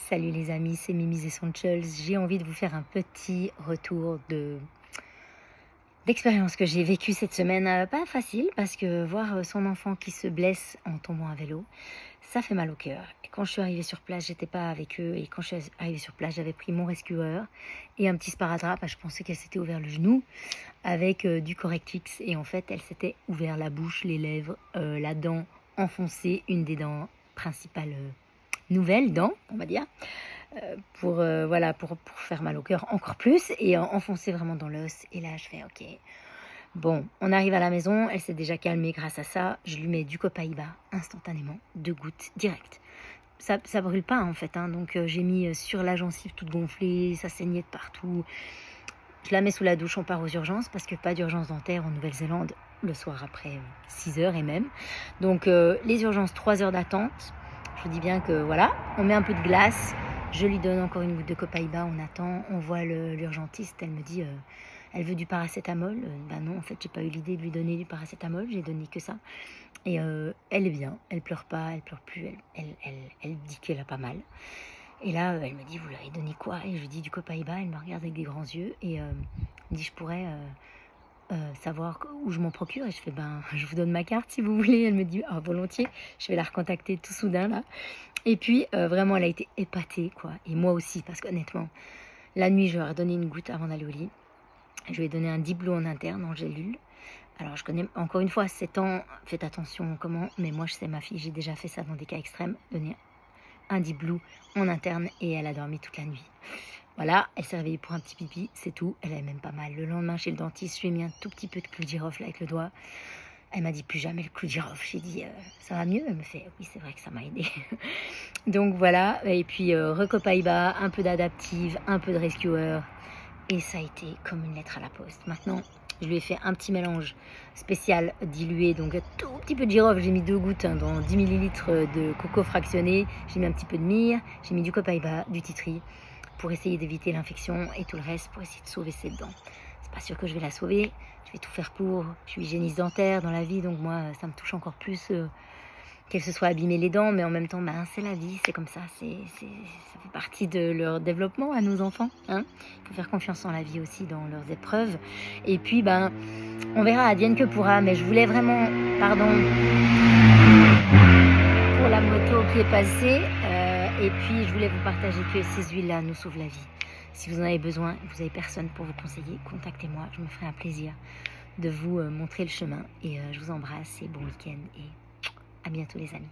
Salut les amis, c'est Mimi's Essentials. J'ai envie de vous faire un petit retour d'expérience que j'ai vécue cette semaine. Pas facile parce que voir son enfant qui se blesse en tombant à vélo, ça fait mal au cœur. Et quand je suis arrivée sur place, j'étais pas avec eux. Et quand je suis arrivée sur place, j'avais pris mon rescueur et un petit sparadrap. Je pensais qu'elle s'était ouvert le genou avec du Correctix. Et en fait, elle s'était ouvert la bouche, les lèvres, la dent enfoncée, une des dents principales nouvelles dents, on va dire. Pour faire mal au cœur encore plus et enfoncer vraiment dans l'os. Et là, je fais OK. Bon, on arrive à la maison, elle s'est déjà calmée grâce à ça. Je lui mets du Copaiba instantanément, 2 gouttes direct. Ça brûle pas en fait, hein, donc j'ai mis sur la gencive toute gonflée, ça saignait de partout. Je la mets sous la douche, on part aux urgences parce que pas d'urgence dentaire en Nouvelle-Zélande le soir après 6 heures et même. Donc les urgences, 3 heures d'attente. Je vous dis bien que voilà, on met un peu de glace. Je lui donne encore une goutte de Copaiba, on attend, on voit l'urgentiste, elle me dit, elle veut du paracétamol. Non, en fait, j'ai pas eu l'idée de lui donner du paracétamol, j'ai donné que ça. Et elle est bien, elle pleure pas, elle pleure plus, elle dit qu'elle a pas mal. Et là, elle me dit, vous lui avez donné quoi? Et je lui dis du Copaiba, elle me regarde avec des grands yeux et elle me dit, je pourrais savoir où je m'en procure. Et je fais, je vous donne ma carte si vous voulez. Elle me dit, ah, volontiers, je vais la recontacter tout soudain là. Et puis, vraiment, elle a été épatée, quoi. Et moi aussi, parce qu'honnêtement, la nuit, je leur ai donné une goutte avant d'aller au lit. Je lui ai donné un Diplo en interne, en gélule. Alors, je connais, encore une fois, 7 ans, faites attention comment, mais moi, je sais, ma fille, j'ai déjà fait ça dans des cas extrêmes, donner un Diplo en interne, et elle a dormi toute la nuit. Voilà, elle s'est réveillée pour un petit pipi, c'est tout. Elle avait même pas mal. Le lendemain, chez le dentiste, je lui ai mis un tout petit peu de clou de girofle avec le doigt. Elle m'a dit plus jamais le clou de girofle. J'ai dit ça va mieux. Elle me fait oui, c'est vrai que ça m'a aidé. Donc voilà, et puis Recopaïba, un peu d'adaptive, un peu de rescuer, et ça a été comme une lettre à la poste. Maintenant, je lui ai fait un petit mélange spécial dilué, donc un tout petit peu de girofle. J'ai mis 2 gouttes dans 10 millilitres de coco fractionné. J'ai mis un petit peu de myrrhe, j'ai mis du Copaiba, du titri, pour essayer d'éviter l'infection, et tout le reste pour essayer de sauver ses dents. C'est pas sûr que je vais la sauver, je vais tout faire pour. Je suis hygiéniste dentaire dans la vie, donc moi ça me touche encore plus qu'elle se soit abîmée les dents, mais en même temps c'est la vie, c'est comme ça, ça fait partie de leur développement à nos enfants, hein. Il faut faire confiance en la vie aussi, dans leurs épreuves. Et puis on verra, advienne que pourra. Mais je voulais vraiment, pardon pour la moto qui est passée, et puis je voulais vous partager que ces huiles-là nous sauvent la vie. Si vous en avez besoin, vous avez personne pour vous conseiller, contactez-moi, je me ferai un plaisir de vous montrer le chemin. Et je vous embrasse et bon week-end et à bientôt les amis.